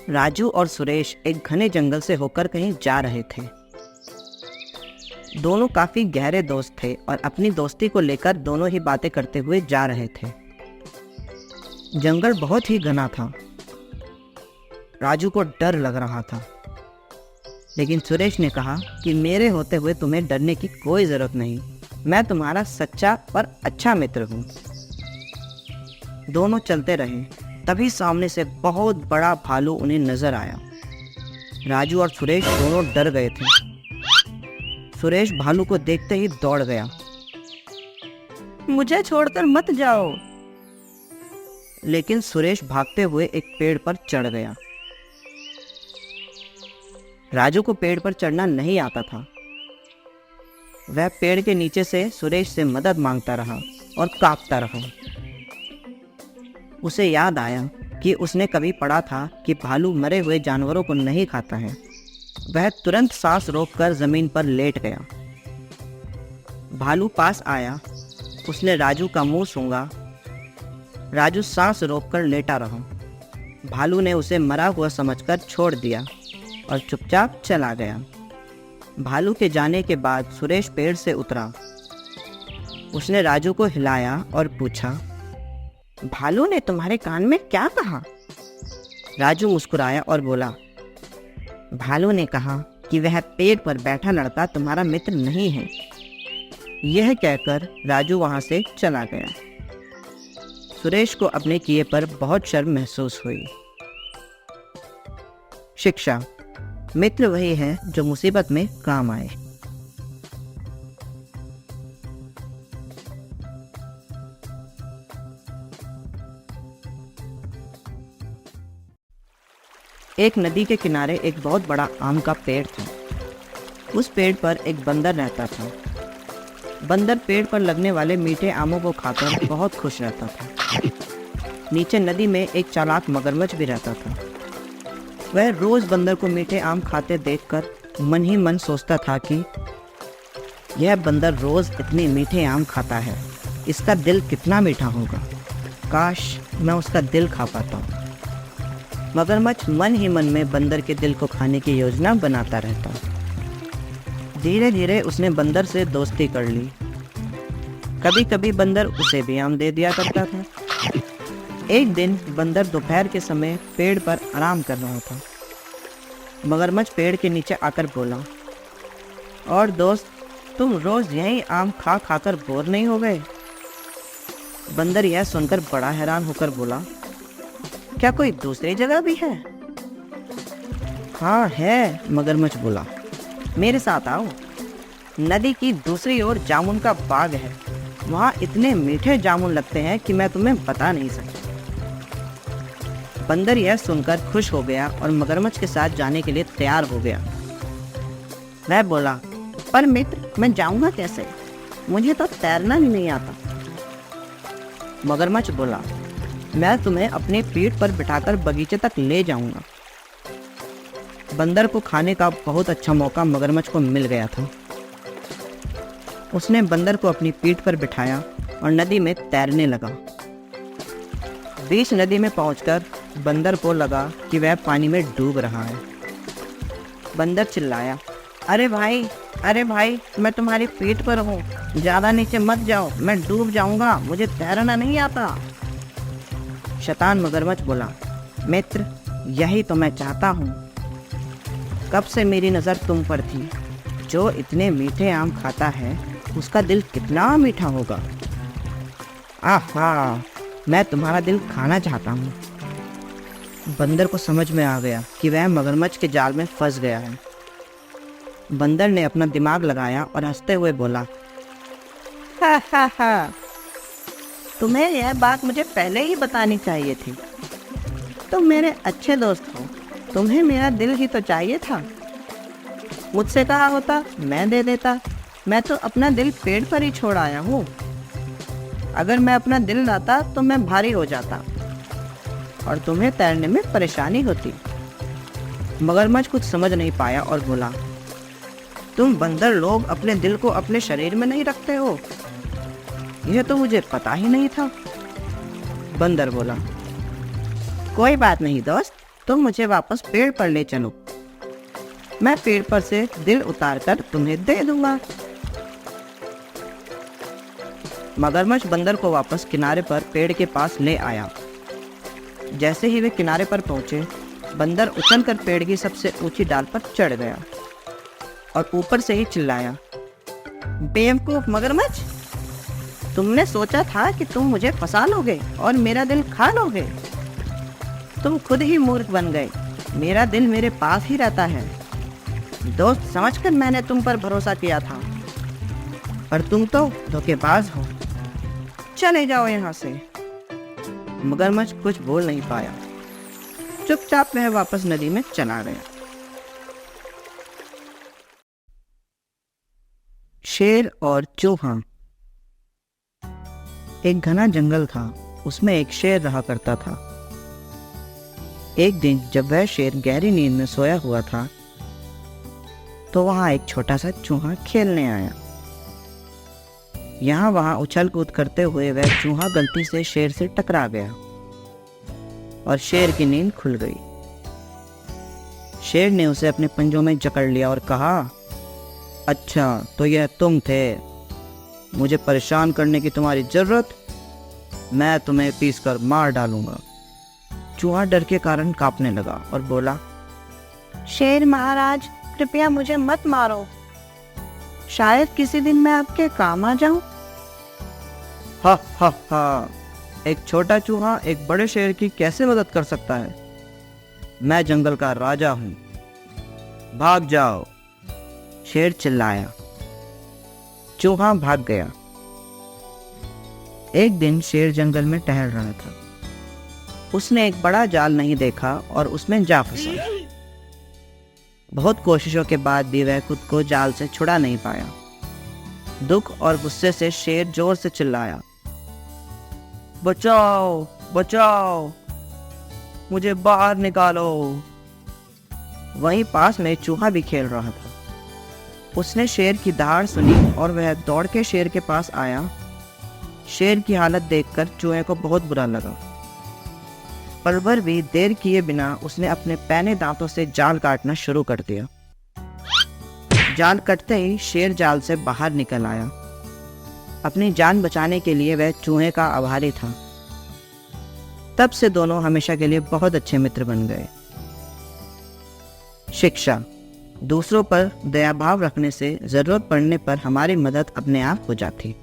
राजू और सुरेश एक घने जंगल से होकर कहीं जा रहे थे। दोनों काफी गहरे दोस्त थे और अपनी दोस्ती को लेकर दोनों ही बातें करते हुए जा रहे थे। जंगल बहुत ही घना था। राजू को डर लग रहा था, लेकिन सुरेश ने कहा कि मेरे होते हुए तुम्हें डरने की कोई ज़रूरत नहीं, मैं तुम्हारा सच्चा और अच्छा मित्र हूँ। दोनों चलते रहे, तभी सामने से बहुत बड़ा भालू उन्हें नजर आया। राजू और सुरेश दोनों डर गए थे। सुरेश भालू को देखते ही दौड़ गया। मुझे छोड़कर मत जाओ। लेकिन सुरेश भागते हुए एक पेड़ पर चढ़ गया। राजू को पेड़ पर चढ़ना नहीं आता था। वह पेड़ के नीचे से सुरेश से मदद मांगता रहा और कांपता रहा। उसे याद आया कि उसने कभी पढ़ा था कि भालू मरे हुए जानवरों को नहीं खाता है। वह तुरंत सांस रोककर जमीन पर लेट गया। भालू पास आया, उसने राजू का मुंह सूंघा। राजू सांस रोककर लेटा रहा। भालू ने उसे मरा हुआ समझकर छोड़ दिया और चुपचाप चला गया। भालू के जाने के बाद सुरेश पेड़ से उतरा। उसने राजू को हिलाया और पूछा, भालू ने तुम्हारे कान में क्या कहा? राजू मुस्कुराया और बोला, भालू ने कहा कि वह पेड़ पर बैठा लड़का तुम्हारा मित्र नहीं है। यह कहकर राजू वहां से चला गया। सुरेश को अपने किए पर बहुत शर्म महसूस हुई। शिक्षा: मित्र वही है जो मुसीबत में काम आए। एक नदी के किनारे एक बहुत बड़ा आम का पेड़ था। उस पेड़ पर एक बंदर रहता था। बंदर पेड़ पर लगने वाले मीठे आमों को खाकर बहुत खुश रहता था। नीचे नदी में एक चालाक मगरमच्छ भी रहता था। वह रोज बंदर को मीठे आम खाते देखकर मन ही मन सोचता था कि यह बंदर रोज इतने मीठे आम खाता है, इसका दिल कितना मीठा होगा, काश मैं उसका दिल खा पाता। मगरमच्छ मन ही मन में बंदर के दिल को खाने की योजना बनाता रहता। धीरे धीरे उसने बंदर से दोस्ती कर ली। कभी कभी बंदर उसे भी आम दे दिया करता था। एक दिन बंदर दोपहर के समय पेड़ पर आराम कर रहा था। मगरमच्छ पेड़ के नीचे आकर बोला, और दोस्त, तुम रोज यही आम खा खाकर बोर नहीं हो गए? बंदर यह सुनकर बड़ा हैरान होकर बोला, क्या कोई दूसरी जगह भी है? हाँ है, मगरमच्छ बोला, मेरे साथ आओ। नदी की दूसरी ओर जामुन का बाग है। वहाँ इतने मीठे जामुन लगते हैं कि मैं तुम्हें बता नहीं सकता। बंदर यह सुनकर खुश हो गया और मगरमच्छ के साथ जाने के लिए तैयार हो गया। वह बोला, पर मित्र, मैं जाऊंगा कैसे? मुझे तो तैरना ही नहीं आता। मगरमच्छ बोला, मैं तुम्हें अपनी पीठ पर बिठाकर बगीचे तक ले जाऊंगा। बंदर को खाने का बहुत अच्छा मौका मगरमच्छ को मिल गया था। उसने बंदर को अपनी पीठ पर बिठाया और नदी में तैरने लगा। बीच नदी में पहुंचकर बंदर को लगा कि वह पानी में डूब रहा है। बंदर चिल्लाया, अरे भाई, मैं तुम्हारी पीठ पर हूँ, ज़्यादा नीचे मत जाओ, मैं डूब जाऊंगा, मुझे तैरना नहीं आता। शैतान मगरमच्छ बोला, मित्र, यही तो मैं चाहता हूँ। कब से मेरी नज़र तुम पर थी। जो इतने मीठे आम खाता है, उसका दिल कितना मीठा होगा। आहा, मैं तुम्हारा दिल खाना चाहता हूँ। बंदर को समझ में आ गया कि वह मगरमच्छ के जाल में फंस गया है। बंदर ने अपना दिमाग लगाया और हंसते हुए बोला, हा, तुम्हें यह बात मुझे पहले ही बतानी चाहिए थी। तुम मेरे अच्छे दोस्त हो, तुम्हें मेरा दिल ही तो चाहिए था। मुझसे कहा होता, मैं दे देता। मैं तो अपना दिल पेड़ पर ही छोड़ आया हूँ। अगर मैं अपना दिल लाता तो मैं भारी हो जाता और तुम्हें तैरने में परेशानी होती। मगरमच्छ कुछ समझ नहीं पाया और बोला, तुम बंदर लोग अपने दिल को अपने शरीर में नहीं रखते हो। यह तो मुझे पता ही नहीं था। बंदर बोला, कोई बात नहीं दोस्त, तुम मुझे वापस पेड़ पर ले चलो, मैं पेड़ पर से दिल उतारकर तुम्हें दे दूंगा। मगरमच्छ बंदर को वापस किनारे पर पेड़ के पास ले आया। जैसे ही वे किनारे पर पहुंचे, बंदर उछलकर पेड़ की सबसे ऊंची डाल पर चढ़ गया और ऊपर से ही चिल्लाया, बेवकूफ मगरमच्छ, तुमने सोचा था कि तुम मुझे फंसा लोगे और मेरा दिल खा लोगे। तुम खुद ही मूर्ख बन गए। मेरा दिल मेरे पास ही रहता है। दोस्त समझकर मैंने तुम पर भरोसा किया था, पर तुम तो धोखेबाज हो। चले जाओ यहाँ से। मगरमच्छ कुछ बोल नहीं पाया। चुपचाप वह वापस नदी में चला गया। शेर और चूहा। एक घना जंगल था, उसमें एक शेर रहा करता था। एक दिन जब वह शेर गहरी नींद में सोया हुआ था, तो वहां एक छोटा सा चूहा खेलने आया। यहाँ वहां उछल कूद करते हुए वह चूहा गलती से शेर से टकरा गया और शेर की नींद खुल गई। शेर ने उसे अपने पंजों में जकड़ लिया और कहा, अच्छा तो यह तुम थे, मुझे परेशान करने की तुम्हारी जरूरत, मैं तुम्हें पीस कर मार डालूंगा। चूहा डर के कारण कांपने लगा और बोला, शेर महाराज, कृपया मुझे मत मारो, शायद किसी दिन मैं आपके काम आ जाऊं। हा हा हा, एक छोटा चूहा एक बड़े शेर की कैसे मदद कर सकता है? मैं जंगल का राजा हूं, भाग जाओ। शेर चिल्लाया। चूहा भाग गया। एक दिन शेर जंगल में टहल रहा था। उसने एक बड़ा जाल नहीं देखा और उसमें जा फंसा। बहुत कोशिशों के बाद भी वह खुद को जाल से छुड़ा नहीं पाया। दुख और गुस्से से शेर जोर से चिल्लाया, बचाओ बचाओ, मुझे बाहर निकालो। वहीं पास में चूहा भी खेल रहा था। उसने शेर की दहाड़ सुनी और वह दौड़ के शेर के पास आया। शेर की हालत देखकर चूहे को बहुत बुरा लगा। पल भर भी देर किए बिना उसने अपने पैने दांतों से जाल काटना शुरू कर दिया। जाल कटते ही शेर जाल से बाहर निकल आया। अपनी जान बचाने के लिए वह चूहे का आभारी था। तब से दोनों हमेशा के लिए बहुत अच्छे मित्र बन गए। शिक्षा: दूसरों पर दया भाव रखने से जरूरत पड़ने पर हमारी मदद अपने आप हो जाती।